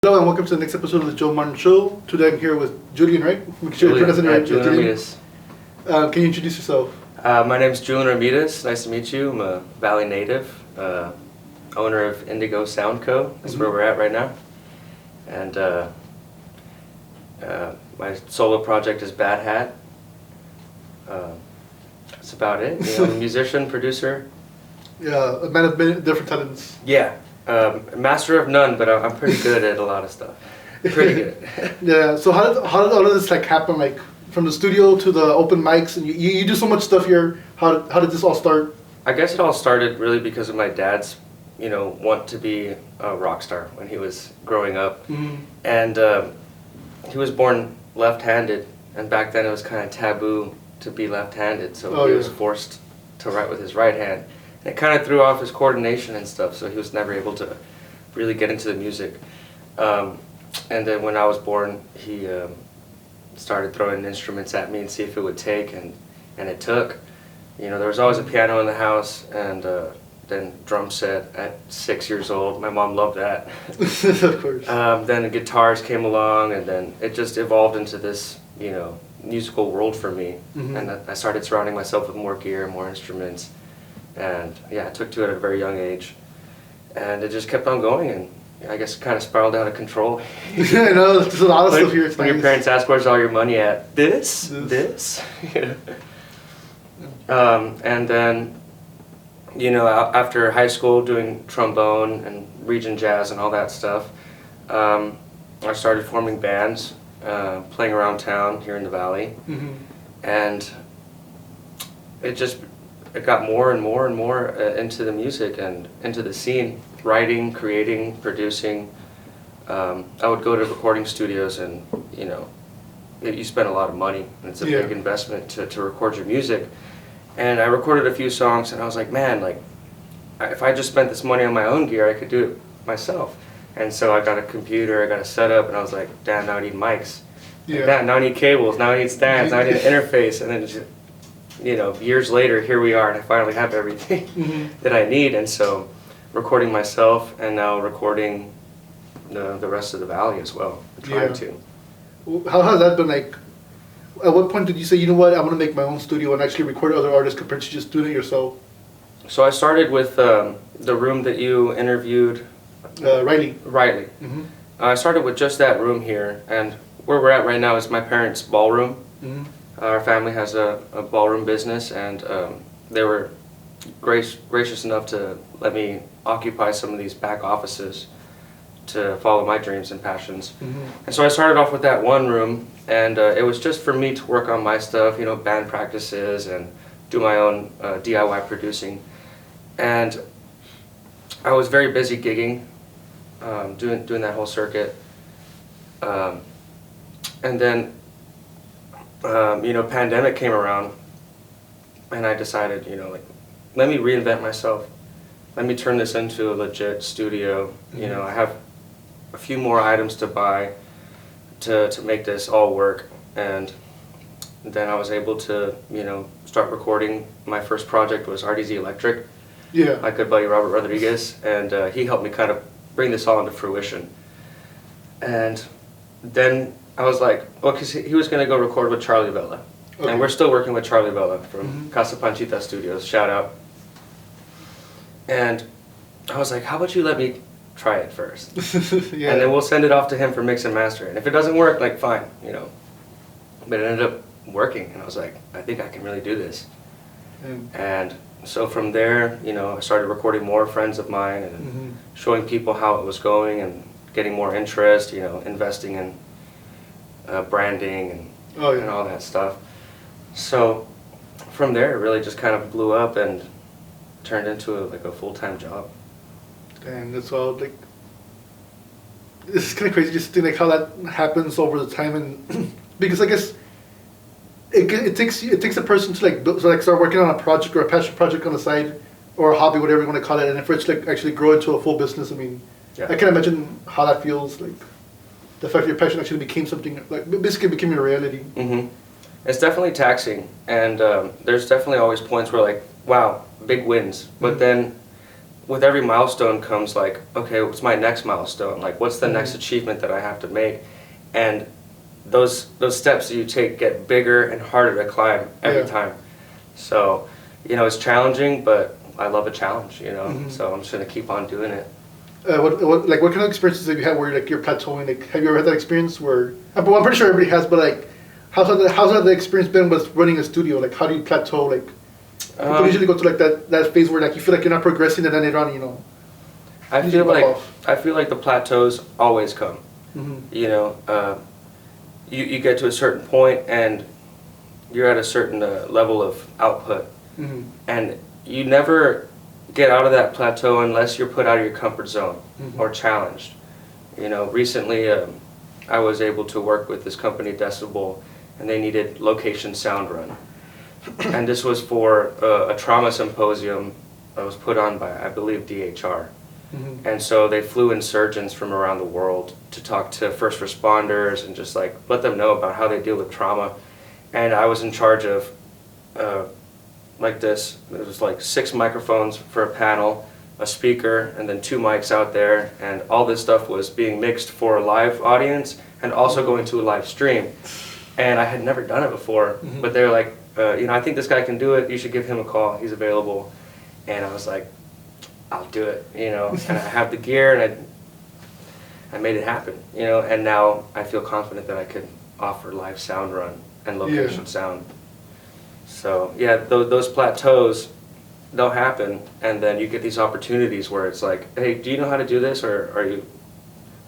Hello and welcome to the next episode of the Joe Martin Show. Today I'm here with Julian, right? Julian Ramirez. Can you introduce yourself? My name is Julian Ramirez. Nice to meet you. I'm a Valley native, owner of Indigo Sound Co. That's where we're at right now. And my solo project is Bad Hat. That's about it. I'm a musician, producer. Yeah, a man of many different talents. Yeah. Master of none, but I'm pretty good at a lot of stuff. Pretty good. Yeah. So how did all of this happen? Like from the studio to the open mics, and you do so much stuff here. How did this all start? I guess it all started really because of my dad's, want to be a rock star when he was growing up, and he was born left-handed, and back then it was kind of taboo to be left-handed, so he was forced to write with his right hand. It kind of threw off his coordination and stuff, so he was never able to really get into the music. And then when I was born, he started throwing instruments at me and see if it would take, and it took. There was always a piano in the house, and then drum set at 6 years old. My mom loved that. Of course. Then the guitars came along, and then it just evolved into this, musical world for me. And I started surrounding myself with more gear, more instruments. And yeah, I took to it at a very young age, and it just kept on going, and I guess kind of spiraled out of control. I know, there's a lot of stuff here. When your parents ask, "Where's all your money at?" This. And then, after high school, doing trombone and region jazz and all that stuff, I started forming bands, playing around town here in the Valley, and it got more and more and more into the music and into the scene, writing, creating, producing. I would go to recording studios, and you spend a lot of money, and it's a big investment to record your music. And I recorded a few songs, and I was like, man, if I just spent this money on my own gear, I could do it myself. And so I got a computer, I got a setup, and I was like, damn, now I need mics. Damn, now I need cables, now I need stands, now I need an interface, and then just, years later, here we are, and I finally have everything that I need. And so, recording myself, and now recording the rest of the Valley as well. Trying to. How has that been like? At what point did you say, you know what, I want to make my own studio and actually record other artists compared to just doing it yourself? So I started with the room that you interviewed. Riley. I started with just that room here, and where we're at right now is my parents' ballroom. Our family has a ballroom business, and they were gracious enough to let me occupy some of these back offices to follow my dreams and passions. And so I started off with that one room, and it was just for me to work on my stuff, band practices and do my own DIY producing. And I was very busy gigging, doing that whole circuit. And then pandemic came around, and I decided, let me reinvent myself. Let me turn this into a legit studio. I have a few more items to buy to make this all work. And then I was able to, start recording. My first project was RDZ Electric. My good buddy Robert Rodriguez, and he helped me kind of bring this all into fruition. And then I was like, well, because he was going to go record with Charlie Vela. And we're still working with Charlie Vela from Casa Panchita Studios, shout out. And I was like, how about you let me try it first? And then we'll send it off to him for mix and master. And if it doesn't work, fine, But it ended up working, and I was like, I think I can really do this. And so from there, I started recording more friends of mine and showing people how it was going and getting more interest, investing in branding and all that stuff. So from there, it really just kind of blew up and turned into a full-time job. And that's all it's kind of crazy just to think how that happens over the time, and because I guess it takes a person to start working on a project or a passion project on the side, or a hobby, whatever you want to call it, and for it to actually grow into a full business. I mean, I can imagine how that feels, the fact that your passion actually became something, basically became your reality. It's definitely taxing, and there's definitely always points where wow, big wins, but then with every milestone comes like, okay, what's my next milestone? Like, what's the next Mhm. achievement that I have to make? And those steps that you take get bigger and harder to climb every Yeah. time. So, it's challenging, but I love a challenge, Mhm. So I'm just gonna keep on doing it. What kind of experiences have you had where like you're plateauing? Like, have you ever had that experience where? Well, I'm pretty sure everybody has, but like, how's that the experience been with running a studio? Like, how do you plateau? Like, people usually go to like that phase where like you feel like you're not progressing, and then later on, I you feel fall like off. I feel like the plateaus always come. Mhm. You get to a certain point and you're at a certain level of output, Mhm. and you never get out of that plateau unless you're put out of your comfort zone Mhm. or challenged. Recently I was able to work with this company Decibel, and they needed location sound run, and this was for a trauma symposium that was put on by, I believe, DHR. Mhm. And so they flew in surgeons from around the world to talk to first responders and just like let them know about how they deal with trauma. And I was in charge of like this. There was like 6 microphones for a panel, a speaker, and then 2 mics out there. And all this stuff was being mixed for a live audience and also going to a live stream. And I had never done it before, Mhm. but they were like, I think this guy can do it. You should give him a call. He's available. And I was like, I'll do it, and I have the gear, and I made it happen, and now I feel confident that I could offer live sound run and location Yeah. sound. So yeah, those plateaus, they'll happen, and then you get these opportunities where it's like, hey, do you know how to do this, or are you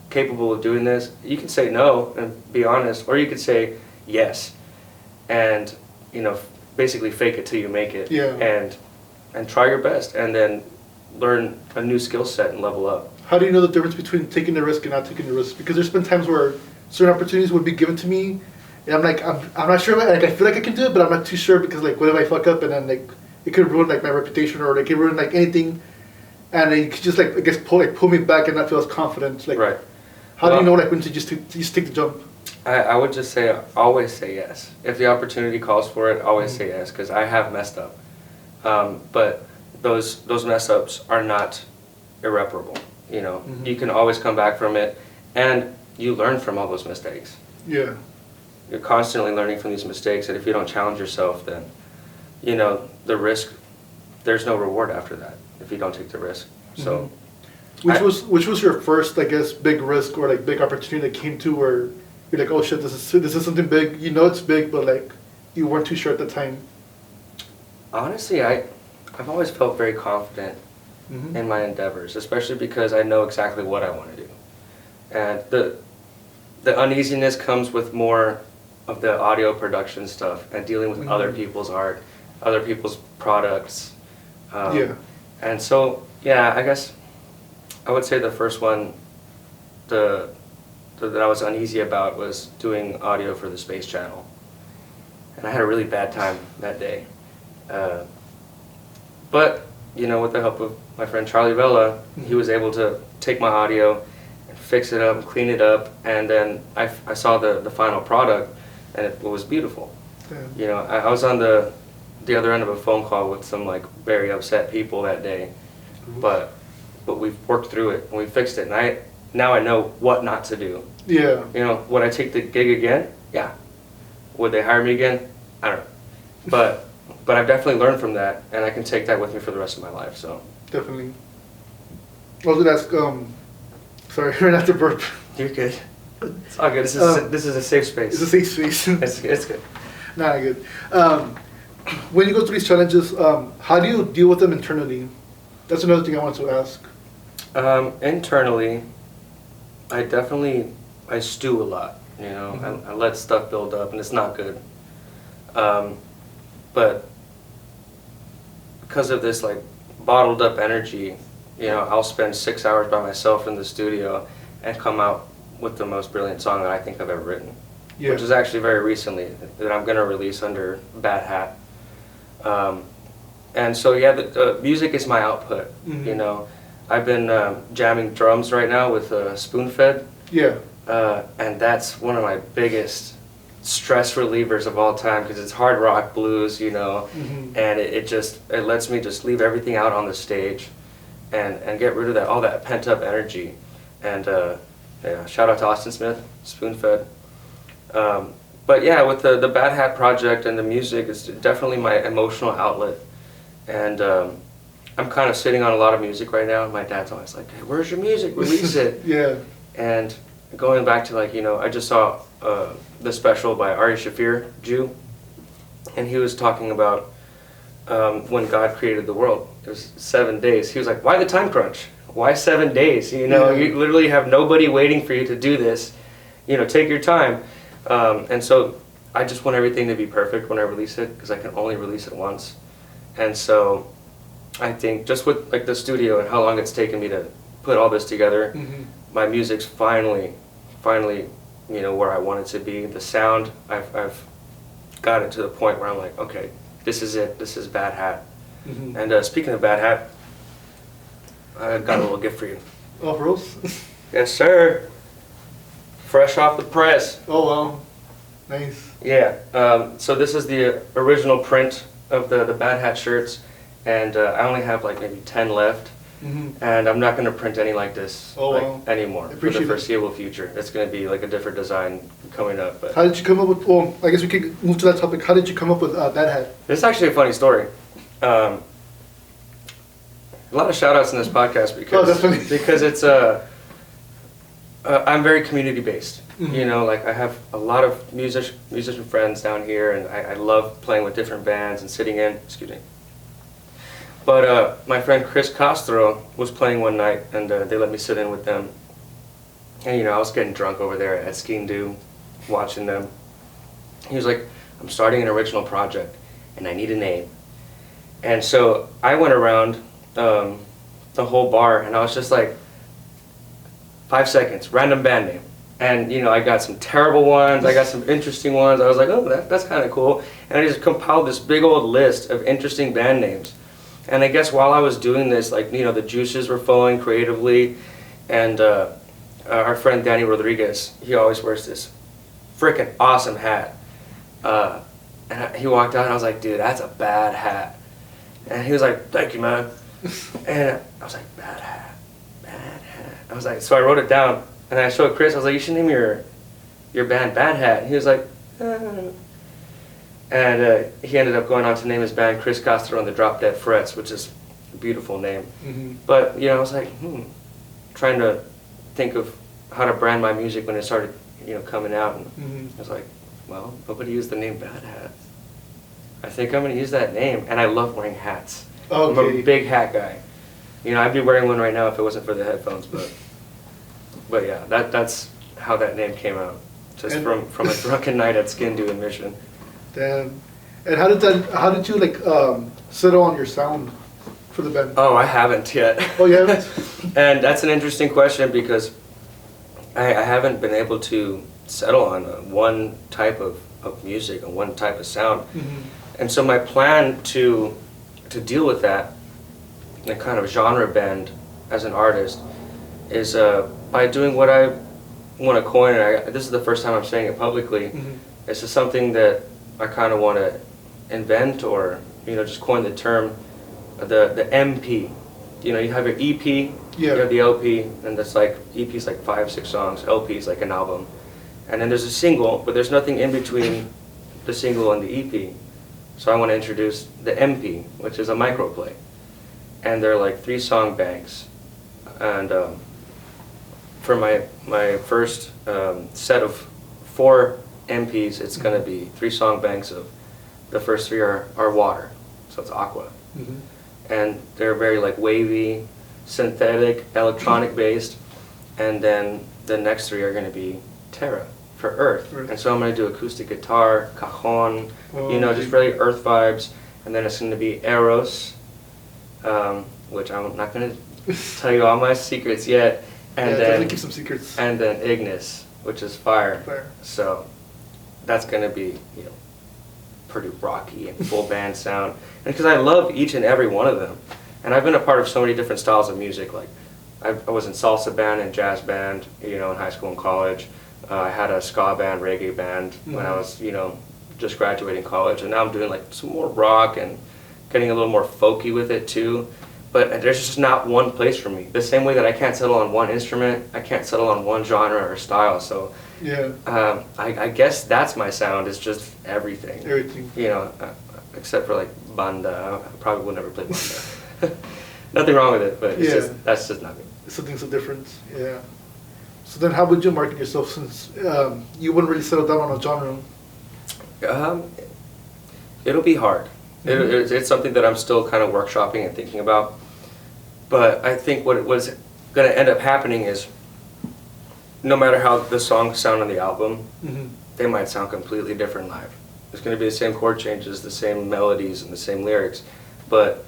capable of doing this? You can say no and be honest, or you could say yes, and basically fake it till you make it, Yeah. and try your best, and then learn a new skill set and level up. How do you know the difference between taking the risk and not taking the risk? Because there's been times where certain opportunities would be given to me, and I'm like, I'm not sure. Like, I feel like I can do it, but I'm not too sure because like, what if I fuck up and then like it could ruin like my reputation, or it could ruin like anything, and it could just like I guess pull me back and not feel as confident. Like, Right. how do you know like when to just take the jump? I would just say always say yes. If the opportunity calls for it, always say yes, because I have messed up. But those mess ups are not irreparable. Mhm. You can always come back from it, and you learn from all those mistakes. Yeah. You're constantly learning from these mistakes, and if you don't challenge yourself, then the risk, there's no reward after that if you don't take the risk. So Which was your first, I guess, big risk or like big opportunity that came to where you're like, oh shit, this is something big. You know it's big, but like you weren't too sure at the time. honestly, I've always felt very confident Mhm. in my endeavors, especially because I know exactly what I want to do. And the uneasiness comes with more of the audio production stuff and dealing with other Mhm. people's art, other people's products. Yeah. And so, yeah, I guess I would say the first one that I was uneasy about was doing audio for the Space Channel. And I had a really bad time that day. But, with the help of my friend Charlie Vela, he was able to take my audio and fix it up, clean it up, and then I saw the final product, and it was beautiful. Yeah. I was on the other end of a phone call with some like very upset people that day, but we've worked through it and we fixed it, and now I know what not to do. Yeah. Would I take the gig again? Yeah. Would they hire me again? I don't know. But I've definitely learned from that, and I can take that with me for the rest of my life. So Definitely. I was gonna ask. Sorry, right after burp. you're good. It's all good. This is a safe space. It's a safe space. It's good. Nah, good. When you go through these challenges, how do you deal with them internally? That's another thing I wanted to ask. Internally, I stew a lot. I let stuff build up, and it's not good. But because of this like bottled up energy, I'll spend 6 hours by myself in the studio and come out with the most brilliant song that I think I've ever written. Yeah. Which is actually very recently that I'm going to release under Bad Hat. And so yeah, the music is my output. Mhm. I've been jamming drums right now with Spoon Fed. Yeah. And that's one of my biggest stress relievers of all time, because it's hard rock blues, Mhm. and it lets me just leave everything out on the stage, and get rid of all that pent up energy. And yeah, shout out to Austin Smith, Spoonfed. But yeah, with the Bad Hat project and the music, it's definitely my emotional outlet. And I'm kind of sitting on a lot of music right now. My dad's always like, hey, where's your music? Release it. Yeah. And going back to like, I just saw the special by Ari Shafir, Jew, and he was talking about when God created the world. It was 7 days. He was like, why the time crunch? Why 7 days? You literally have nobody waiting for you to do this. Take your time. And so I just want everything to be perfect when I release it, because I can only release it once. And so I think just with like the studio and how long it's taken me to put all this together, my music's finally, where I want it to be. The sound, I've got it to the point where I'm like, okay, this is it. This is Bad Hat. And speaking of Bad Hat, I've got a little gift for you. Oh, for reals? Yes, sir. Fresh off the press. Oh, wow. Nice. Yeah. So this is the original print of the Bad Hat shirts, and I only have like maybe 10 left. And I'm not going to print any like this anymore for the foreseeable future. It's going to be like a different design coming up. But how did you come up with, well, I guess we could move to that topic. How did you come up with Bad Hat? This is actually a funny story. A lot of shout outs in this podcast because it's I'm very community based. Like I have a lot of musician friends down here, and I love playing with different bands and sitting in, But my friend Chris Castro was playing one night, and they let me sit in with them. And I was getting drunk over there at Skindu, watching them. He was like, I'm starting an original project, and I need a name. And so I went around the whole bar, and I was just like, 5 seconds, random band name. And I got some terrible ones, I got some interesting ones. I was like, oh, that's kind of cool. And I just compiled this big old list of interesting band names. And I guess while I was doing this, like, the juices were flowing creatively. And our friend Danny Rodriguez, he always wears this freaking awesome hat. And he walked out, and I was like, dude, that's a bad hat. And he was like, thank you, man. And I was like, bad hat, bad hat. I was like, so I wrote it down, and I showed Chris. I was like, you should name your band Bad Hat. And he was like, And he ended up going on to name his band Chris Castro and the Drop Dead Frets, which is a beautiful name. But I was like, trying to think of how to brand my music when it started, coming out. And I was like, well, nobody used the name Bad Hat. I think I'm going to use that name. And I love wearing hats. Okay. I'm a big hat guy. I'd be wearing one right now if it wasn't for the headphones. But yeah, that's how that name came out. Just from a drunken night at Skindu in Mission. Damn. And how did you like settle on your sound for the band? Oh, I haven't yet. Oh, you haven't? And that's an interesting question, because I haven't been able to settle on one type of music and one type of sound. And so my plan to deal with that, and kind of genre bend as an artist, is by doing what I want to coin, and this is the first time I'm saying it publicly. It's just something that I kind of want to invent, or just coin the term, the MP. You have your EP, you have the LP, and that's like EP's like 5-6 songs, LP's like an album, and then there's a single, but there's nothing in between the single and the EP. So I want to introduce the MP, which is a microplay, and they're like 3-song banks. And for my first set of 4 MPs, it's going to be 3-song banks of the first 3 are water, so it's aqua. And they're very like wavy, synthetic, electronic based, and then the next 3 are going to be terra, for earth. And so I'm going to do acoustic guitar, cajon, just really earth vibes. And then it's going to be eros, which I'm not going to tell you all my secrets yet. And then definitely keep some secrets. And then ignis, which is fire. So that's going to be pretty rocky and full band sound. And because I love each and every one of them, and I've been a part of so many different styles of music. Like I was in salsa band and jazz band, in high school and college. I had a ska band, reggae band when I was, just graduating college, and now I'm doing like some more rock and getting a little more folky with it too. but there's just not one place for me. The same way that I can't settle on one instrument, I can't settle on one genre or style. So Yeah. I guess that's my sound. It's just everything. Everything. You know, except for like banda. I probably will never play banda. Nothing wrong with it, but it's Yeah. just, that's just not me. Something's so different. Yeah. So then, how would you market yourself since you wouldn't really settle down on a genre? It'll be hard. It's something that I'm still kind of workshopping and thinking about. But I think what it was going to end up happening is, no matter how the songs sound on the album, they might sound completely different live. It's going to be the same chord changes, the same melodies, and the same lyrics. But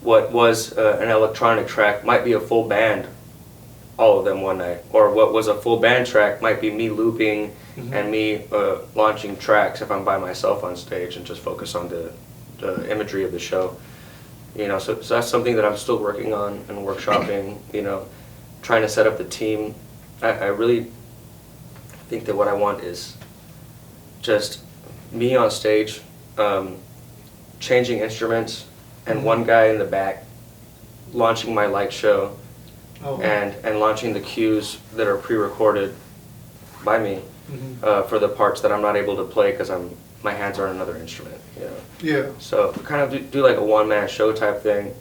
what was an electronic track might be a full band, all of them one night. Or what was a full band track might be me looping and me launching tracks if I'm by myself on stage and just focus on the imagery of the show. You know, so that's something that I'm still working on and workshopping, you know, trying to set up the team. I really think that what I want is just me on stage, changing instruments, and one guy in the back launching my light show, and launching the cues that are pre-recorded by me for the parts that I'm not able to play because my hands are on another instrument. You know? Yeah. So kind of do like a one-man show type thing.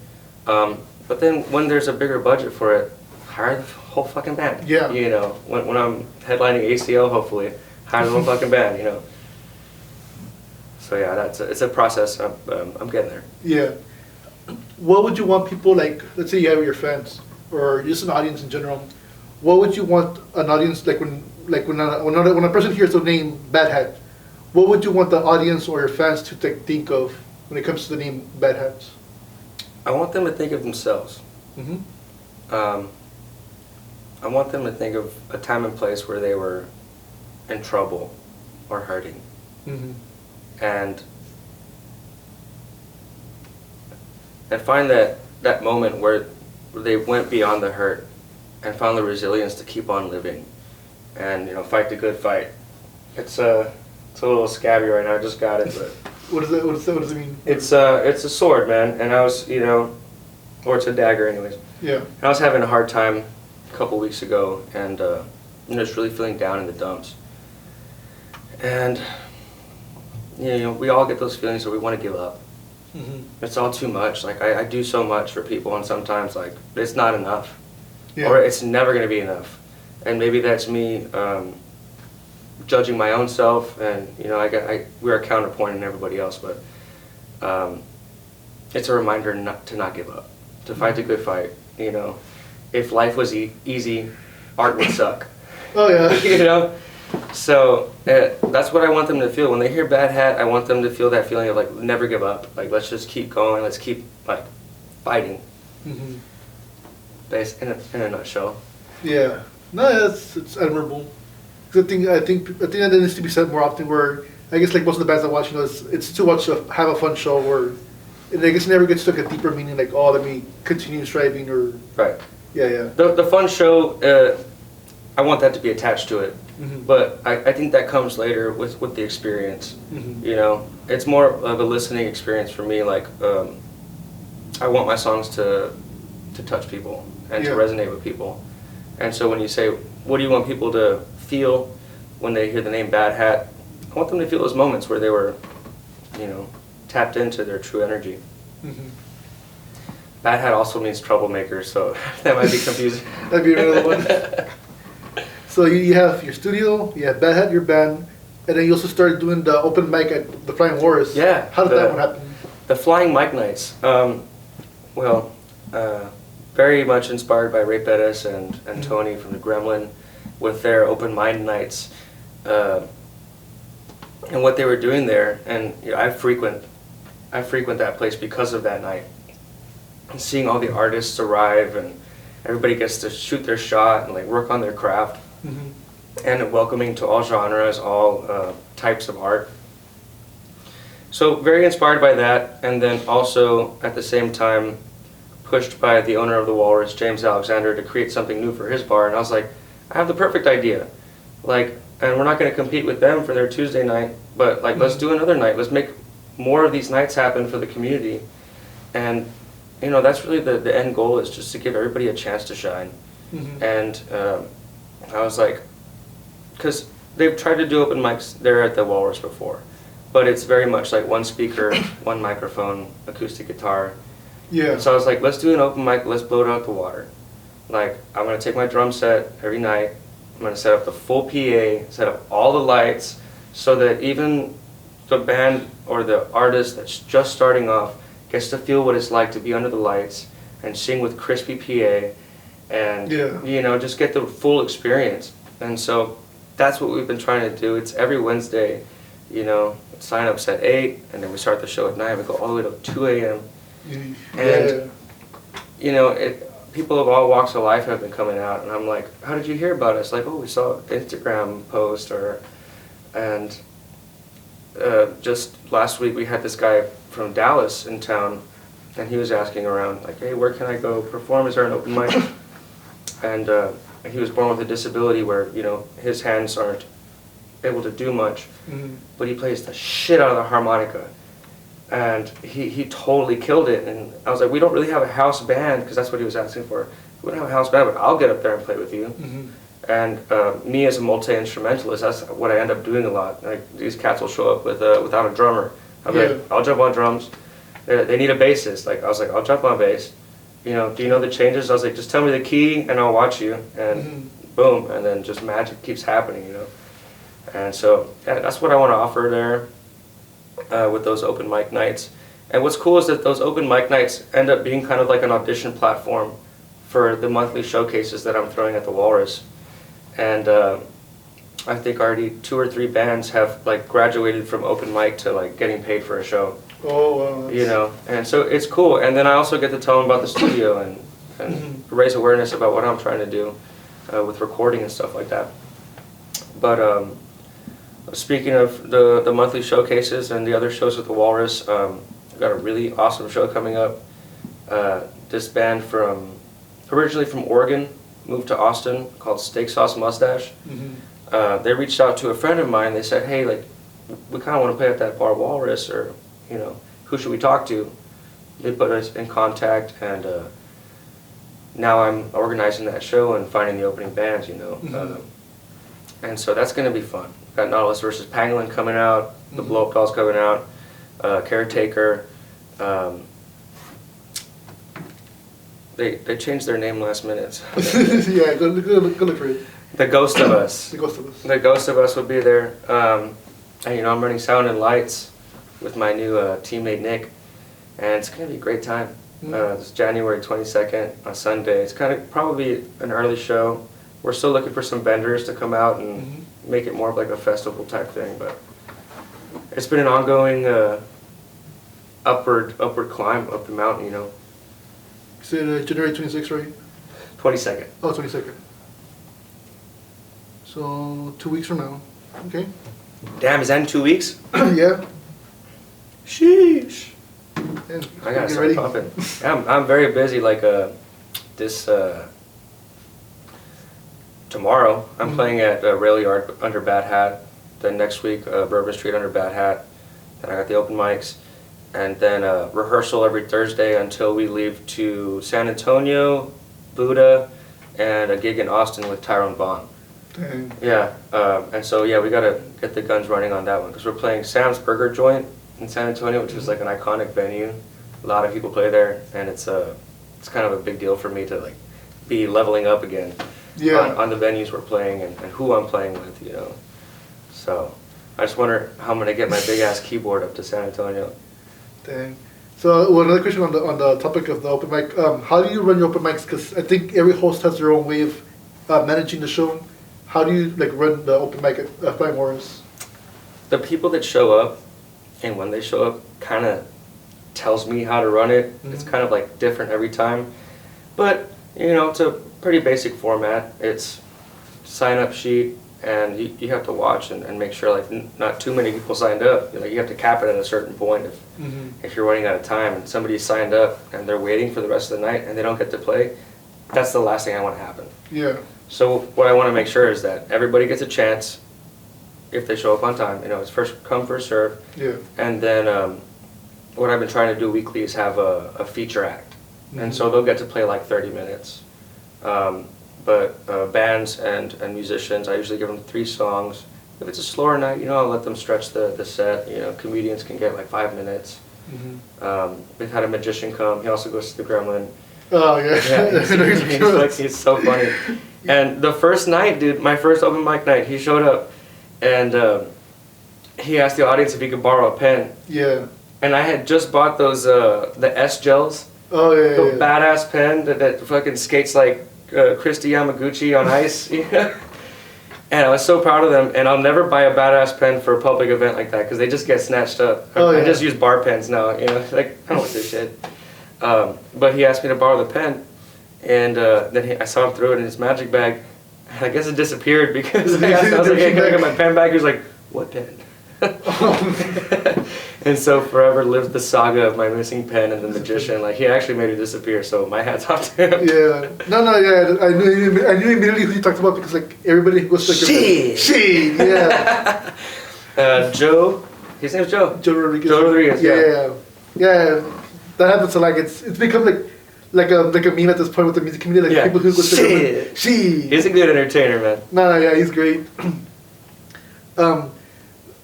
But then when there's a bigger budget for it, hire the whole fucking band. Yeah. You know, when I'm headlining ACL, hopefully, hire the whole fucking band, you know. So yeah, it's a process. I'm getting there. Yeah. What would you want people, like, let's say you have your fans, or just an audience in general, what would you want an audience, like when a person hears the name Bad Hat, what would you want the audience or your fans to think of when it comes to the name Bad Hats? I want them to think of themselves. I want them to think of a time and place where they were in trouble or hurting. And find that moment where they went beyond the hurt and found the resilience to keep on living and, you know, fight the good fight. It's a little scabby right now. I just got it, but What does it mean? it's a sword, man. And I was, you know, or it's a dagger, anyways. Yeah. And I was having a hard time a couple weeks ago, and you know, just really feeling down in the dumps. And you know, we all get those feelings where we want to give up. It's all too much. Like I do so much for people, and sometimes like it's not enough, or it's never going to be enough. And maybe that's me judging my own self, and you know, we're a counterpoint in everybody else, but it's a reminder to not give up, to fight the good fight. You know, if life was easy, art would suck. Oh yeah. You know. So that's what I want them to feel when they hear Bad Hat. I want them to feel that feeling of like never give up. Like let's just keep going. Let's keep like fighting. Based in a nutshell. Yeah. No, it's admirable. 'Cause I think that needs to be said more often. Where I guess like most of the bands I watch, you know, it's to watch have a fun show where, and I guess it never gets to like a deeper meaning like, oh, let me continue striving or. Right. Yeah. The fun show, I want that to be attached to it. But I think that comes later with the experience. You know, it's more of a listening experience for me. Like, I want my songs to touch people and to resonate with people. And so when you say, what do you want people to feel when they hear the name Bad Hat? I want them to feel those moments where they were, you know, tapped into their true energy. Bad Hat also means troublemaker, so that might be confusing. That'd be another one. So you have your studio, you have Bad Hat, your band, and then you also started doing the open mic at the Flying Walrus. Yeah. How did that one happen? The Flying Mic Nights. Very much inspired by Ray Pettis and Tony from the Gremlin with their open mind nights. And what they were doing there, and you know, I frequent that place because of that night. And seeing all the artists arrive and everybody gets to shoot their shot and like work on their craft. And welcoming to all genres, all types of art. So very inspired by that, and then also at the same time pushed by the owner of the Walrus, James Alexander, to create something new for his bar. And I was like, I have the perfect idea. Like, and we're not going to compete with them for their Tuesday night, but like let's do another night. Let's make more of these nights happen for the community. And you know, that's really the end goal, is just to give everybody a chance to shine. Mm-hmm. And I was like, because they've tried to do open mics there at the Walrus before, but it's very much like one speaker, one microphone, acoustic guitar. Yeah. And so I was like, let's do an open mic, let's blow it out the water. Like, I'm going to take my drum set every night, I'm going to set up the full PA, set up all the lights, so that even the band or the artist that's just starting off gets to feel what it's like to be under the lights and sing with crispy PA and, you know, just get the full experience. And so that's what we've been trying to do. It's every Wednesday, you know, sign-up's at 8, and then we start the show at 9. We go all the way to 2 a.m. And, you know, people of all walks of life have been coming out, and I'm like, how did you hear about us? Like, oh, we saw an Instagram post, and just last week we had this guy from Dallas in town, and he was asking around, like, hey, where can I go perform? Is there an open mic? And he was born with a disability where, you know, his hands aren't able to do much, but he plays the shit out of the harmonica. And he totally killed it. And I was like, we don't really have a house band, because that's what he was asking for. We don't have a house band, but I'll get up there and play with you. And me as a multi-instrumentalist, that's what I end up doing a lot. Like, these cats will show up with without a drummer. I'll be like, I'll jump on drums. They need a bassist. Like, I was like, I'll jump on bass. You know, do you know the changes? I was like, just tell me the key and I'll watch you. And boom, and then just magic keeps happening, you know. And so yeah, that's what I want to offer there with those open mic nights. And what's cool is that those open mic nights end up being kind of like an audition platform for the monthly showcases that I'm throwing at the Walrus. And I think already 2 or 3 bands have like graduated from open mic to like getting paid for a show. Oh, wow. You know, and so it's cool. And then I also get to tell them about the studio and raise awareness about what I'm trying to do with recording and stuff like that. But speaking of the monthly showcases and the other shows with the Walrus, I've got a really awesome show coming up. This band originally from Oregon, moved to Austin, called Steak Sauce Mustache. They reached out to a friend of mine. They said, hey, like, we kind of want to play at that bar Walrus, or, you know, who should we talk to? They put us in contact, and now I'm organizing that show and finding the opening bands, you know. And so that's going to be fun. Got Nautilus versus Pangolin coming out, the Blow Up Dolls coming out, Caretaker. They changed their name last minute. Yeah, go look for it. The Ghost of Us. The Ghost of Us. The Ghost of Us will be there. And, you know, I'm running sound and lights with my new teammate Nick, and it's going to be a great time. It's January 22nd on Sunday. It's kind of probably an early show. We're still looking for some vendors to come out and make it more of like a festival type thing, but it's been an ongoing upward climb up the mountain, you know. You said January 26th, right? 22nd. Oh, 22nd. So 2 weeks from now. Okay. Damn, is that in 2 weeks? Yeah. Sheesh. And I gotta get start ready. pumping. I'm very busy. Like this tomorrow, I'm playing at Rail Yard under Bad Hat. Then next week, Bourbon Street under Bad Hat. Then I got the open mics, and then rehearsal every Thursday until we leave to San Antonio, Buddha, and a gig in Austin with Tyrone Vaughn. Dang. Yeah, and so yeah, we gotta get the guns running on that one, because we're playing Sam's Burger Joint in San Antonio, which is like an iconic venue. A lot of people play there, and it's kind of a big deal for me to like be leveling up again on the venues we're playing and who I'm playing with, you know. So I just wonder how I'm gonna get my big ass keyboard up to San Antonio. Dang. So well, another question on the topic of the open mic. How do you run your open mics? Because I think every host has their own way of managing the show. How do you like run the open mic at Flying Walrus? The people that show up, and when they show up, kind of tells me how to run it. It's kind of like different every time, but you know, it's a pretty basic format. It's sign up sheet, and you have to watch and make sure like not too many people signed up. You have to cap it at a certain point if you're running out of time and somebody signed up and they're waiting for the rest of the night and they don't get to play. That's the last thing I want to happen. Yeah. So what I want to make sure is that everybody gets a chance if they show up on time. You know, it's first come, first serve. Yeah. And then what I've been trying to do weekly is have a feature act. and so they'll get to play like 30 minutes. But bands and musicians, I usually give them 3 songs. If it's a slower night, I'll let them stretch the set. Comedians can get like 5 minutes. We've had a magician come. He also goes to the Gremlin. Oh yeah, he's so funny. And the first night, dude, my first open mic night, he showed up, and he asked the audience if he could borrow a pen. Yeah. And I had just bought those the S gels. Oh yeah. The badass pen that fucking skates like Christy Yamaguchi on ice. And I was so proud of them, and I'll never buy a badass pen for a public event like that because they just get snatched up. Oh, yeah. I just use bar pens now, like I don't want this shit. But he asked me to borrow the pen, and then I saw him throw it in his magic bag. And I guess it disappeared because I was like, hey, can I get my pen back? He was like, what pen? And so forever lived the saga of my missing pen and the magician. Like, he actually made it disappear, so my hat's off to him. Yeah. No, I knew immediately who you talked about because, like, everybody goes to, like... She! Yeah. Joe, his name's Joe. Joe Rodriguez. Joe Rodriguez, Yeah. That happens, so, like, it's become, like a meme at this point with the music community. Like, people who go to... She! He's a good entertainer, man. No, yeah, he's great.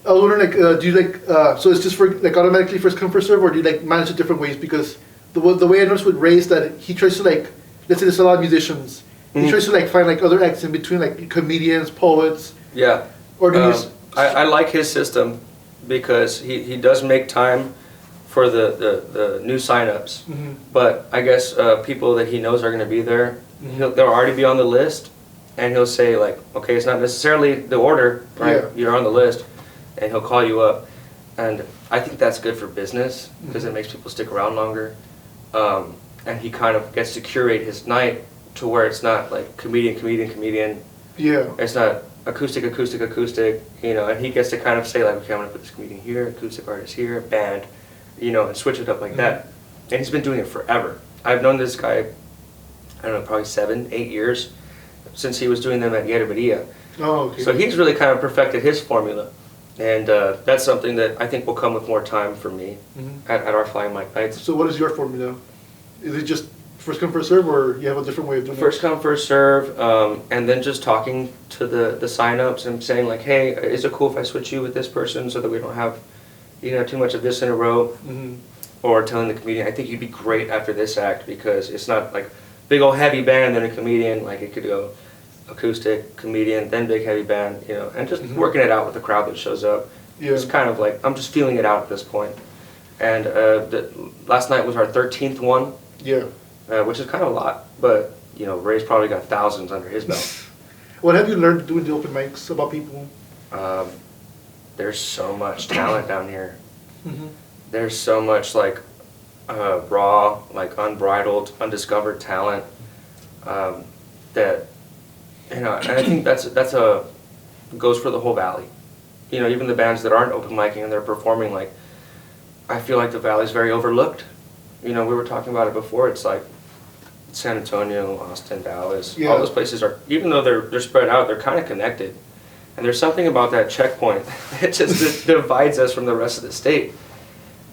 I was wondering, like, do you like, so it's just for, like, automatically first come, first serve, or do you, like, manage it different ways? Because the way I noticed with Ray is that he tries to, like, let's say there's a lot of musicians, he tries to, like, find, like, other acts in between, like, comedians, poets. Yeah. Or do you... I like his system because he does make time for the new signups. But I guess people that he knows are going to be there, they'll already be on the list, and he'll say, like, okay, it's not necessarily the order, right? Yeah. You're on the list. And he'll call you up, and I think that's good for business because it makes people stick around longer. And he kind of gets to curate his night to where it's not like comedian. Yeah. It's not acoustic, and he gets to kind of say, like, okay, I'm gonna put this comedian here, acoustic artist here, band, and switch it up like that. And he's been doing it forever. I've known this guy, I don't know, probably 7, 8 years since he was doing them at Yerba Maria. Oh, okay. So he's really kind of perfected his formula. And that's something that I think will come with more time for me at our Flying Mic nights. So what is your formula? Is it just first come, first serve, or you have a different way of doing it? First come, first serve, and then just talking to the sign-ups and saying, like, hey, is it cool if I switch you with this person so that we don't have, too much of this in a row? Or telling the comedian, I think you'd be great after this act because it's not like big old heavy band and then a comedian. Like, it could go acoustic, comedian, then big heavy band, and just working it out with the crowd that shows up. Yeah. It's kind of like, I'm just feeling it out at this point. And last night was our 13th one. Yeah. Which is kind of a lot, but, Ray's probably got thousands under his belt. What have you learned doing the open mics about people? There's so much talent down here. There's so much, like, raw, like, unbridled, undiscovered talent that... and I think that's goes for the whole valley. Even the bands that aren't open micing and they're performing, like, I feel like the valley's very overlooked. We were talking about it before. It's like San Antonio, Austin, Dallas. Yeah. All those places are, even though they're spread out, they're kind of connected. And there's something about that checkpoint that just divides us from the rest of the state.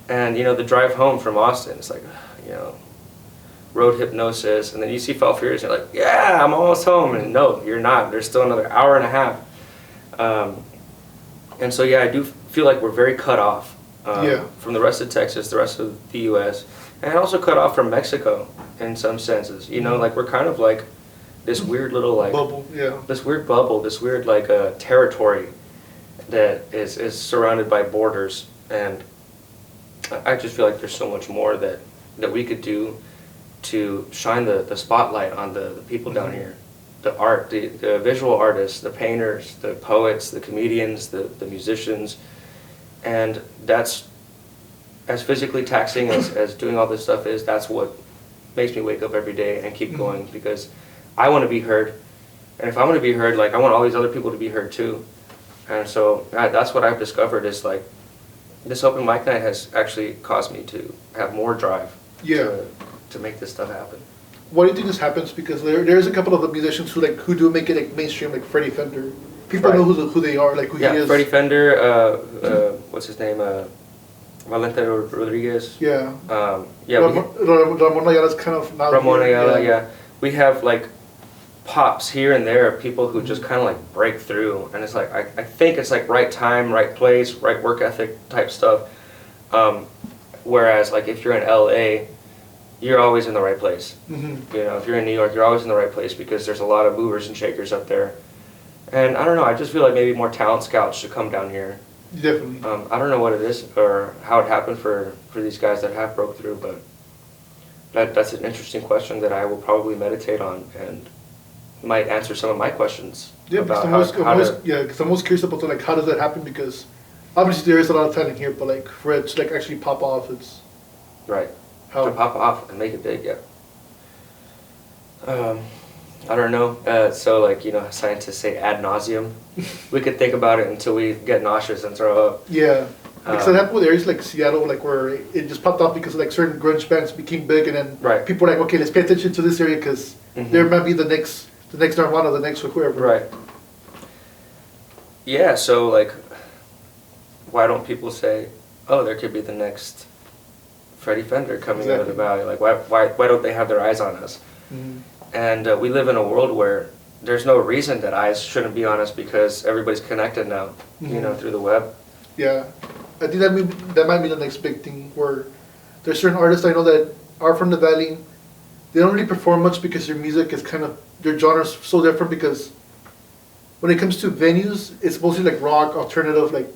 And the drive home from Austin, it's like, road hypnosis, and then you see Fell Furious, and you're like, yeah, I'm almost home, and no, you're not. There's still another hour and a half. And so, yeah, I do feel like we're very cut off from the rest of Texas, the rest of the U.S., and also cut off from Mexico in some senses. Like, we're kind of like this weird little, like, bubble, this weird bubble, this weird, like, territory that is surrounded by borders, and I just feel like there's so much more that we could do to shine the spotlight on the people down here. The art, the visual artists, the painters, the poets, the comedians, the musicians. And that's, as physically taxing as doing all this stuff is, that's what makes me wake up every day and keep going, because I want to be heard. And if I want to be heard, like, I want all these other people to be heard too. And so that's what I've discovered is, like, this open mic night has actually caused me to have more drive to make this stuff happen. Why do you think this happens? Because there's a couple of the musicians who do make it, like, mainstream, like Freddie Fender. People know who they are, like who he is. Freddie Fender, what's his name? Valente Rodriguez. Yeah. Yeah. Ramon Ayala's kind of now. Ramon Ayala, yeah. We have like pops here and there, people who just kind of like break through, and it's like I think it's like right time, right place, right work ethic type stuff. Whereas like if you're in LA, you're always in the right place. Mm-hmm. You know, if you're in New York, you're always in the right place because there's a lot of movers and shakers up there. And I don't know, I just feel like maybe more talent scouts should come down here. Definitely. I don't know what it is or how it happened for these guys that have broke through, but that's an interesting question that I will probably meditate on and might answer some of my questions. Yeah, about because I'm most curious about like how does that happen, because obviously there is a lot of talent here, but like for it to like actually pop off, it's right. How? To pop off and make it big, yeah. I don't know. So like, you know, scientists say ad nauseum. We could think about it until we get nauseous and throw up. Yeah. Because it happened with areas like Seattle, like where it just popped off because like certain grunge bands became big, and then right. people were like, okay, let's pay attention to this area because there might be the next Nirvana, the next whoever. Right. Yeah. So like, why don't people say, oh, there could be the next Freddie Fender coming out of the valley? Like, why don't they have their eyes on us? Mm-hmm. And we live in a world where there's no reason that eyes shouldn't be on us because everybody's connected now, you know, through the web. Yeah, I think that might be the next big thing, where there's certain artists I know that are from the valley. They don't really perform much because their music is kind of, their genre's so different, because when it comes to venues, it's mostly like rock, alternative, like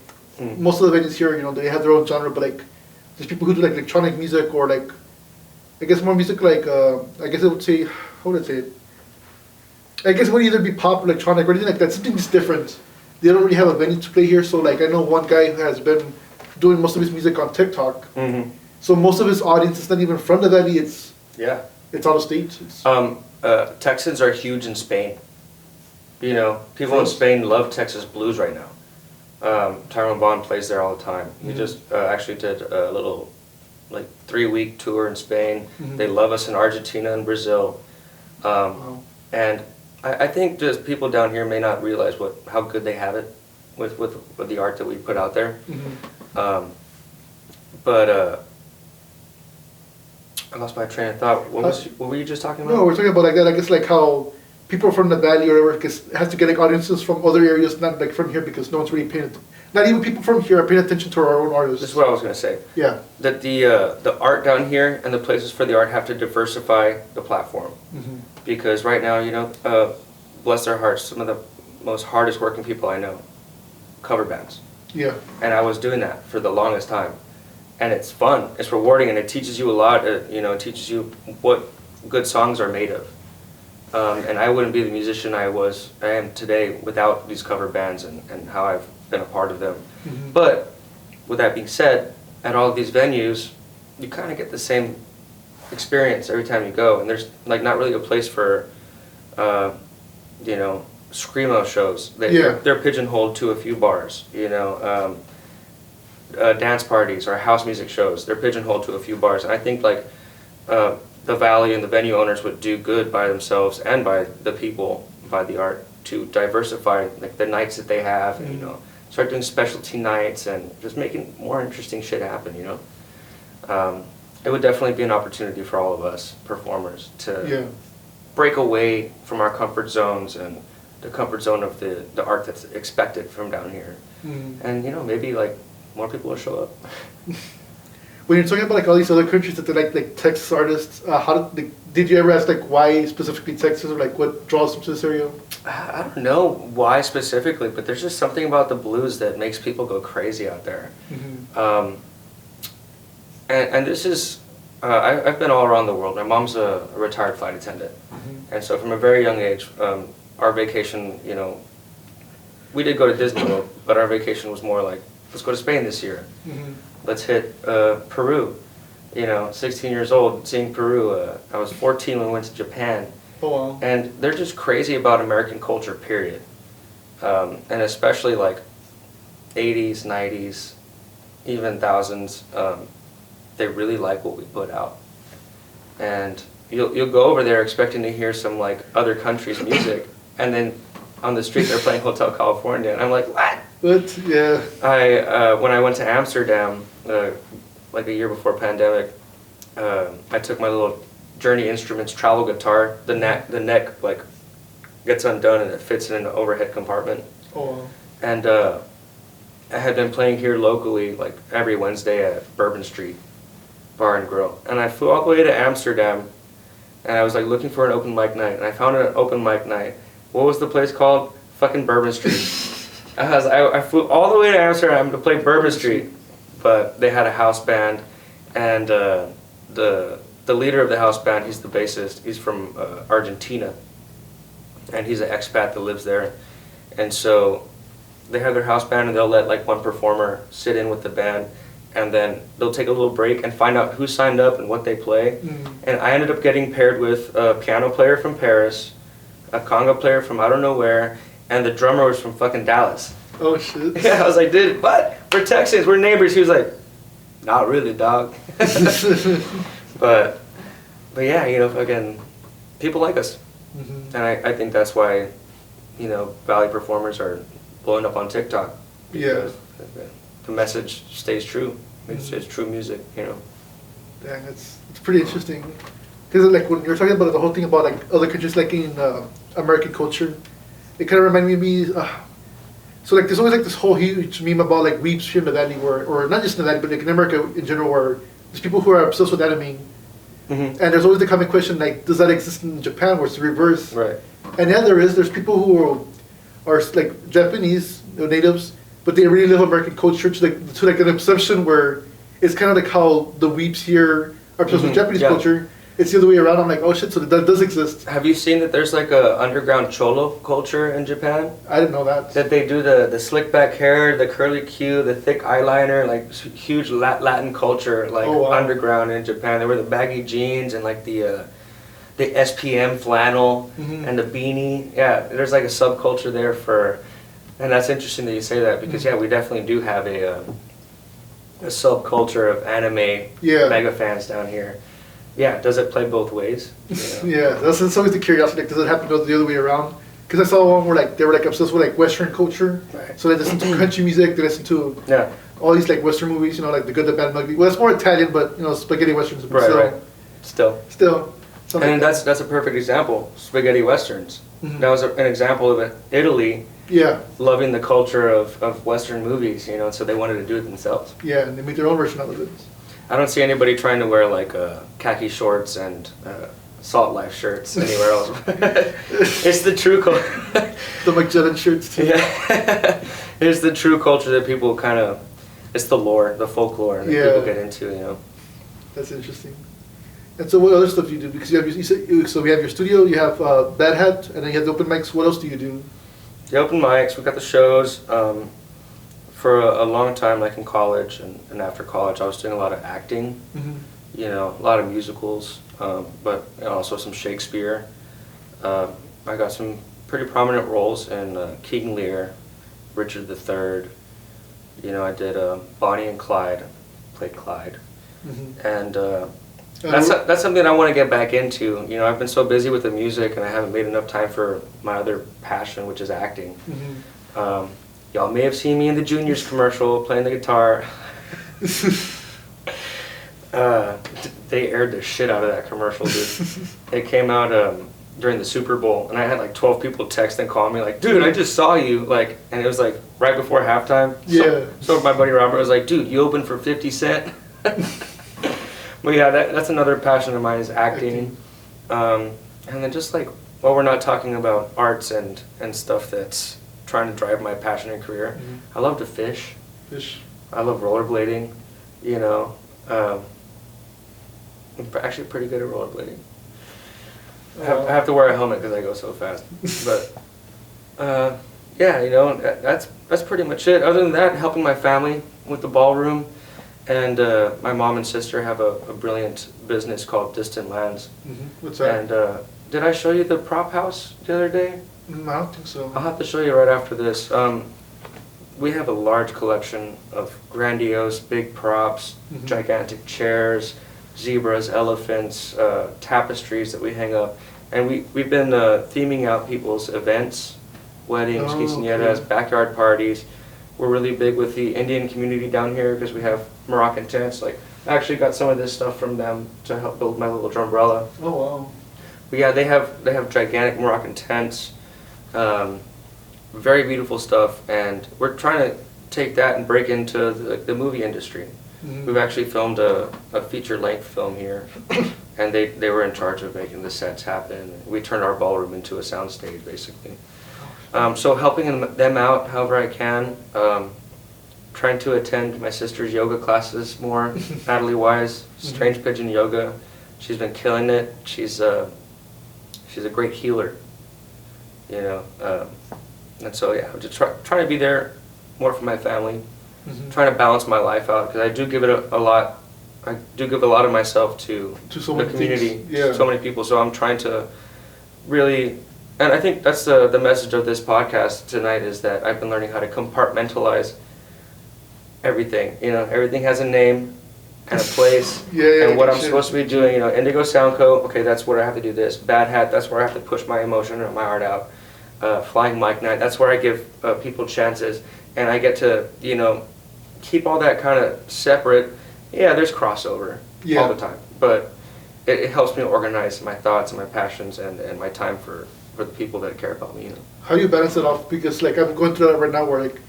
most of the venues here, you know, they have their own genre, but like there's people who do like electronic music, or like, I guess more music like, I guess I would say, how would I say it? I guess it would either be pop, electronic, or anything like that, something that's different. They don't really have a venue to play here, so like I know one guy who has been doing most of his music on TikTok. Mm-hmm. So most of his audience is not even from the valley, it's out of state. Texans are huge in Spain. You know, people in Spain love Texas blues right now. Tyrone Bond plays there all the time. He just actually did a little, like 3-week tour in Spain. They love us in Argentina and Brazil. And I think just people down here may not realize how good they have it with the art that we put out there. But I lost my train of thought. What were you just talking about? No, we're talking about like that. I guess like how people from the valley or whatever has to get like audiences from other areas, not like from here, because no one's really paying attention. Not even people from here are paying attention to our own artists. This is what I was going to say. Yeah. That the art down here and the places for the art have to diversify the platform. Because right now, you know, bless their hearts, some of the most hardest working people I know, cover bands. Yeah. And I was doing that for the longest time. And it's fun, it's rewarding, and it teaches you a lot. You know, it teaches you what good songs are made of. And I wouldn't be the musician I am today without these cover bands and how I've been a part of them. But with that being said, at all of these venues, you kind of get the same experience every time you go, and there's like not really a place for, you know, screamo shows. They're pigeonholed to a few bars. You know, dance parties or house music shows. They're pigeonholed to a few bars, and I think like the valley and the venue owners would do good by themselves and by the people, by the art, to diversify like the nights that they have, and you know, start doing specialty nights and just making more interesting shit happen. You know. It would definitely be an opportunity for all of us performers to break away from our comfort zones and the comfort zone of the art that's expected from down here. And you know, maybe like more people will show up. When you're talking about like all these other countries that they're like Texas artists, did you ever ask like why specifically Texas, or like what draws them to this area? I don't know why specifically, but there's just something about the blues that makes people go crazy out there. And this is, I've been all around the world. My mom's a retired flight attendant. And so from a very young age, our vacation, you know, we did go to Disney World, but our vacation was more like, let's go to Spain this year. Let's hit Peru. You know, 16 years old, seeing Peru. I was 14 when we went to Japan. Oh, wow. And they're just crazy about American culture, period. And especially like 80s, 90s, even thousands. They really like what we put out. And you'll go over there expecting to hear some like other countries' music, and then on the street they're playing Hotel California, and I'm like, what? But yeah. When I went to Amsterdam, like a year before pandemic, I took my little Journey Instruments travel guitar. The neck like gets undone and it fits in an overhead compartment. Oh, wow. And I had been playing here locally like every Wednesday at Bourbon Street Bar and Grill. And I flew all the way to Amsterdam, and I was like looking for an open mic night, and I found an open mic night. What was the place called? Fucking Bourbon Street. I flew all the way to Amsterdam to play Bourbon Street, but they had a house band, and the leader of the house band, he's the bassist, he's from Argentina, and he's an expat that lives there. And so they have their house band, and they'll let like one performer sit in with the band, and then they'll take a little break and find out who signed up and what they play. And I ended up getting paired with a piano player from Paris, a conga player from I don't know where, and the drummer was from fucking Dallas. Oh shit. Yeah, I was like, dude, what? We're Texans, we're neighbors. He was like, not really, dog. But yeah, you know, again, people like us. And I think that's why, you know, Valley performers are blowing up on TikTok. Yeah. The message stays true. It's true music, you know. Dang, it's pretty interesting. Because like when you're talking about the whole thing about like other countries liking American culture, it kind of reminded me. So like there's always like this whole huge meme about like weeps here in the valley, or not just in the valley, but like in America in general, where there's people who are obsessed with anime. And there's always the common question like, does that exist in Japan, where it's the reverse? Right. And yeah, there is. There's people who are like Japanese natives, but they really love American culture to like an obsession where it's kind of like how the weeps here are obsessed with Japanese culture. It's the other way around. I'm like, oh shit, so that does exist. Have you seen that there's like a underground cholo culture in Japan? I didn't know that. That they do the slick back hair, the curly Q, the thick eyeliner, like huge Latin culture, like underground in Japan. They wear the baggy jeans and like the SPM flannel and the beanie. Yeah, there's like a subculture there for, and that's interesting that you say that because yeah, we definitely do have a subculture of anime mega fans down here. Yeah, does it play both ways? You know? Yeah, that's always the curiosity. Like, does it happen to go the other way around? Because I saw one where like they were like obsessed with like Western culture, so they listen to country music, they listen to all these like Western movies, you know, like The Good, the Bad, and the Ugly. Well, it's more Italian, but you know, spaghetti westerns. But still. And like that's a perfect example. Spaghetti westerns. That was an example of Italy. Yeah. Loving the culture of Western movies, you know, so they wanted to do it themselves. Yeah, and they make their own version of it. I don't see anybody trying to wear like khaki shorts and Salt Life shirts anywhere else. It's the true culture. The Magellan shirts too. Yeah. It's the true culture that people kind of, it's the lore, the folklore that people get into, you know. That's interesting. And so what other stuff do you do? Because you said, so we have your studio, you have Bad Hat, and then you have the open mics. What else do you do? The open mics, we got the shows. For a long time, like in college and after college, I was doing a lot of acting, you know, a lot of musicals, but you know, also some Shakespeare. I got some pretty prominent roles in King Lear, Richard III. You know, I did Bonnie and Clyde, played Clyde. And that's something I want to get back into. You know, I've been so busy with the music and I haven't made enough time for my other passion, which is acting. Y'all may have seen me in the Juniors commercial playing the guitar. They aired the shit out of that commercial, dude. It came out during the Super Bowl, and I had like 12 people text and call me like, dude, I just saw you. Like, and it was like right before halftime. So my buddy Robert was like, dude, you opened for 50 Cent? But yeah, that's another passion of mine is acting. And then just like, while we're not talking about arts and stuff that's trying to drive my passion and career, I love to fish. I love rollerblading, you know. I'm actually pretty good at rollerblading. I have to wear a helmet because I go so fast. But yeah, you know, that's pretty much it. Other than that, helping my family with the ballroom, and my mom and sister have a brilliant business called Distant Lands. What's that? And did I show you the prop house the other day? I don't think so. I'll have to show you right after this. We have a large collection of grandiose, big props, gigantic chairs, zebras, elephants, tapestries that we hang up. And we've been theming out people's events, weddings, quinceañeras, backyard parties. We're really big with the Indian community down here because we have Moroccan tents. Like I actually got some of this stuff from them to help build my little drumbrella. Oh wow. But yeah, they have gigantic Moroccan tents, very beautiful stuff, and we're trying to take that and break into the movie industry. Mm-hmm. We've actually filmed a feature-length film here, and they were in charge of making the sets happen. We turned our ballroom into a soundstage, basically. So helping them out however I can, trying to attend my sister's yoga classes more, Natalie Wise, Strange Pigeon Yoga. She's been killing it. She's a great healer, you know. And so yeah, I'm just trying to be there more for my family, trying to balance my life out, because I do give it a lot. I do give a lot of myself to so the many community, things. Yeah. so many people. So I'm trying to really, and I think that's the message of this podcast tonight, is that I've been learning how to compartmentalize everything. You know, everything has a name and a place, and what I'm supposed to be doing. You know, Indigo Sound Co. Okay, that's where I have to do this. Bad Hat, that's where I have to push my emotion or my art out. Flying Mic Night, that's where I give people chances, and I get to, you know, keep all that kind of separate. Yeah, there's crossover all the time, but it helps me organize my thoughts and my passions and my time for the people that care about me. You know. How do you balance it off? Because like I'm going through that right now, where like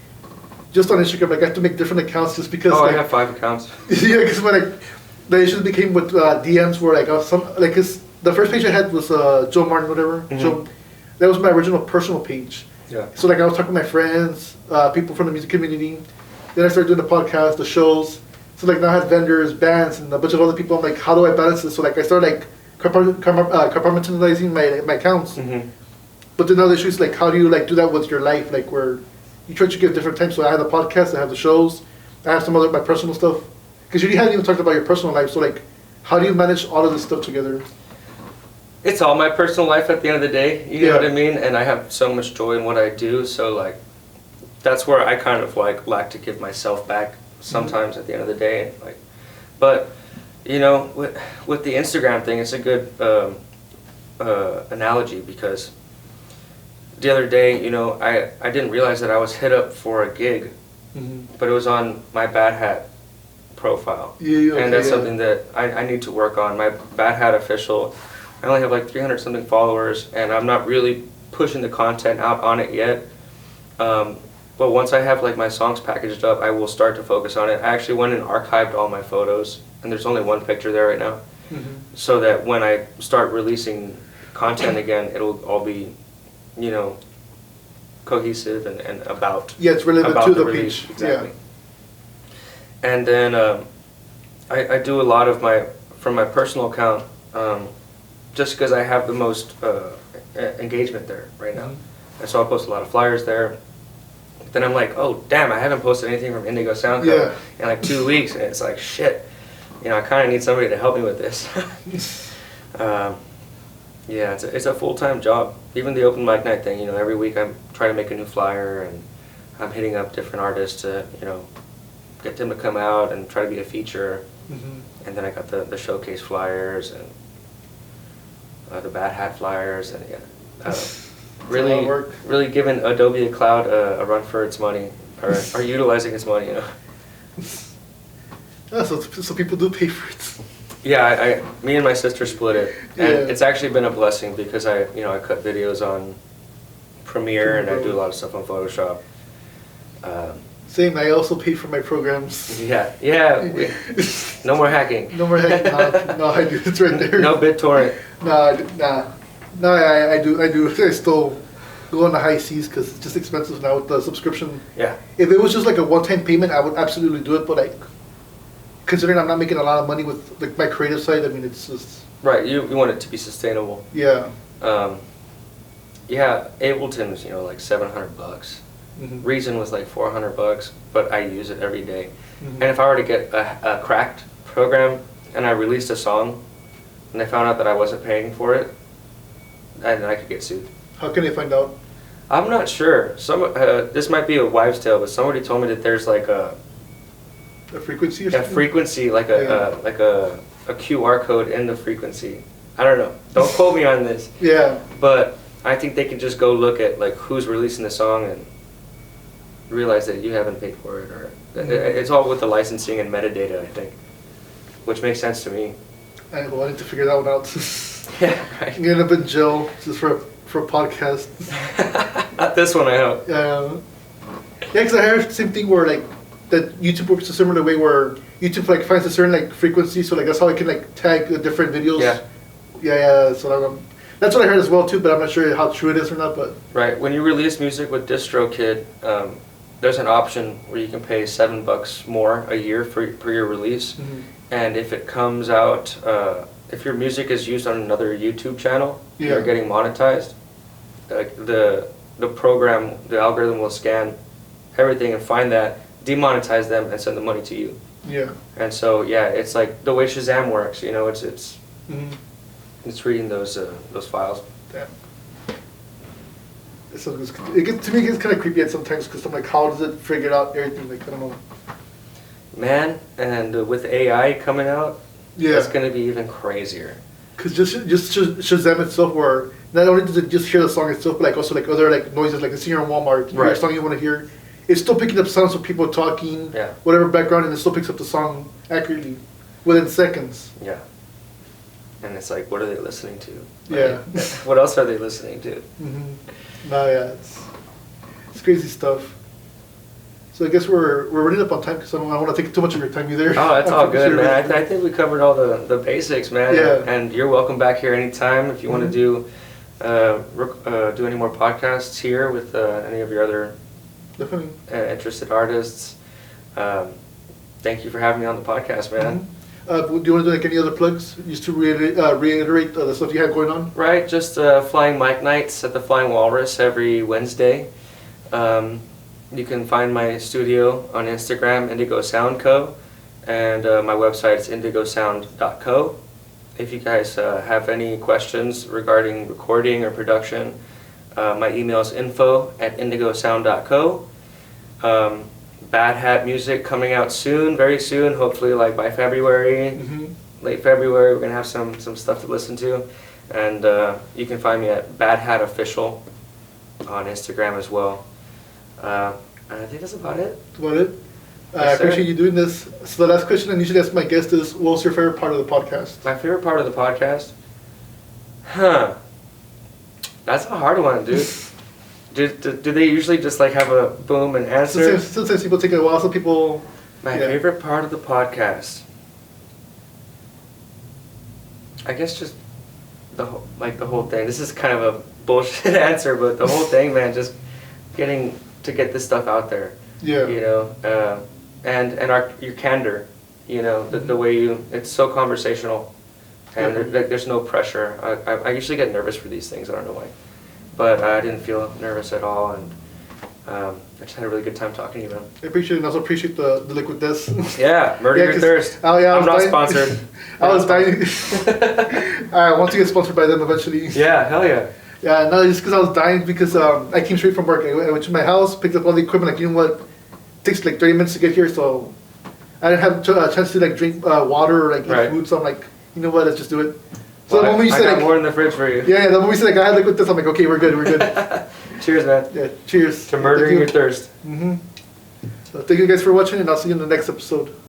just on Instagram, like I have to make different accounts just because. Oh, like, I have 5 accounts. Yeah, because when the issue became with DMs, where like cause the first page I had was Joe Martin, whatever. Joe, that was my original personal page. Yeah. So like I was talking to my friends, people from the music community. Then I started doing the podcast, the shows. So like now I have vendors, bands, and a bunch of other people. I'm like, how do I balance this? So like I started like compartmentalizing my accounts. But then the issue is like, how do you like do that with your life? Like where you try to give different times. So I have the podcast, I have the shows, I have some other my personal stuff. Because you haven't even talked about your personal life. So like, how do you manage all of this stuff together? It's all my personal life at the end of the day, you know what I mean? And I have so much joy in what I do, so like, that's where I kind of like to give myself back sometimes at the end of the day. Like, but, you know, with the Instagram thing, it's a good analogy, because the other day, you know, I didn't realize that I was hit up for a gig, but it was on my Bad Hat profile. And that's something that I need to work on. My Bad Hat official, I only have like 300 something followers, and I'm not really pushing the content out on it yet. But once I have like my songs packaged up, I will start to focus on it. I actually went and archived all my photos, and there's only one picture there right now. So that when I start releasing content again, it'll all be, you know, cohesive and about. Yeah, it's relevant about to the the release. page. Exactly. And then I do a lot of from my personal account, just because I have the most engagement there right now. And so I post a lot of flyers there. But then I'm like, oh damn, I haven't posted anything from Indigo Sound Co. in like 2 weeks, and it's like, shit, you know, I kind of need somebody to help me with this. Yeah, it's a full-time job. Even the open mic night thing, you know, every week I'm trying to make a new flyer, and I'm hitting up different artists to, you know, get them to come out and try to be a feature. And then I got the showcase flyers and the Bad Hat flyers, and really giving Adobe Cloud a run for its money, or utilizing its money, you know. Yeah, so people do pay for it. Yeah, me and my sister split it, and it's actually been a blessing, because I cut videos on Premiere, and I do a lot of stuff on Photoshop. Same, I also pay for my programs. Yeah, no more hacking. No more hacking. No, I do. It's right there. No BitTorrent. No, I do. I still go on the high seas because it's just expensive now with the subscription. Yeah. If it was just like a one-time payment, I would absolutely do it. But like, considering I'm not making a lot of money with like my creative side, I mean, it's just. Right. You want it to be sustainable. Yeah. Yeah. Ableton's, you know, like $700. Reason was like $400, but I use it every day. And if I were to get a cracked program and I released a song, and they found out that I wasn't paying for it, then I could get sued. How can they find out? I'm not sure. This might be a wives' tale, but somebody told me that there's like a frequency or something? A frequency, like a QR code in the frequency. I don't know. Don't quote me on this. Yeah. But I think they can just go look at like who's releasing the song and realize that you haven't paid for it, or it's all with the licensing and metadata, I think. which makes sense to me. I need to figure that one out. Yeah, right. I'm gonna end up in jail just for a podcast. Not this one, I hope. Yeah, because I heard the same thing where like that YouTube works a similar way where YouTube like finds a certain like frequency, so like that's how I can like tag the different videos. Yeah. So that's what I heard as well too, but I'm not sure how true it is or not. But right, when you release music with DistroKid, there's an option where you can pay $7 more a year per year release, and if it comes out, if your music is used on another YouTube channel, you're getting monetized. The program, the algorithm will scan everything and find that, demonetize them, and send the money to you. Yeah. And so it's like the way Shazam works. You know, it's reading those files. Damn. To me, it gets kind of creepy at sometimes because I'm like, how does it figure out everything? Like, I don't know. Man, and with AI coming out, it's going to be even crazier. Because just Shazam itself, where not only does it just hear the song itself, but like also like other like noises, like a singer in Walmart, you hear a song you want to hear, it's still picking up sounds of people talking, whatever background, and it still picks up the song accurately within seconds. Yeah. And it's like, what are they listening to? Yeah. What else are they listening to? No, it's crazy stuff. So I guess we're running up on time because I don't want to take too much of your time either. Oh, that's all good, man. I think we covered all the basics, man. Yeah. And you're welcome back here anytime if you want to do any more podcasts here with any of your other interested artists. Thank you for having me on the podcast, man. Do you want to do like any other plugs? Just to reiterate the stuff you have going on? Right, just Flying Mic Nights at the Flying Walrus every Wednesday. You can find my studio on Instagram, Indigo Sound Co. And my website is indigosound.co. If you guys have any questions regarding recording or production, my email is info@indigosound.co. Bad Hat music coming out soon, very soon, hopefully like by February, late February, we're going to have some stuff to listen to. And you can find me at Bad Hat Official on Instagram as well. I think that's about it. That's about it. I appreciate you doing this. So the last question I usually ask my guest is, what's your favorite part of the podcast? My favorite part of the podcast? That's a hard one, dude. Do they usually just like have a boom and answer? Sometimes people take a while. Some people. My favorite part of the podcast, I guess, just the whole thing. This is kind of a bullshit answer, but the whole thing, man, just getting to get this stuff out there. Yeah. You know, and your candor. You know, the way it's so conversational, and there's no pressure. I usually get nervous for these things. I don't know why. But I didn't feel nervous at all, and I just had a really good time talking to you, man. I appreciate it, and also appreciate the liquid death. Yeah, murder your thirst. I'm not sponsored. I was dying. I want to get sponsored by them eventually. Yeah, hell yeah. Yeah, no, just because I was dying because I came straight from work. I went to my house, picked up all the equipment. Like, you know what? It takes like 30 minutes to get here, so I didn't have a chance to like drink water or like eat food. So I'm like, you know what? Let's just do it. So well, the moment you said, I got like, more in the fridge for you. Yeah, the moment you said like I had liquid this, I'm like, okay, we're good. Cheers, man. Yeah, cheers. To murdering your thirst. So thank you guys for watching, and I'll see you in the next episode.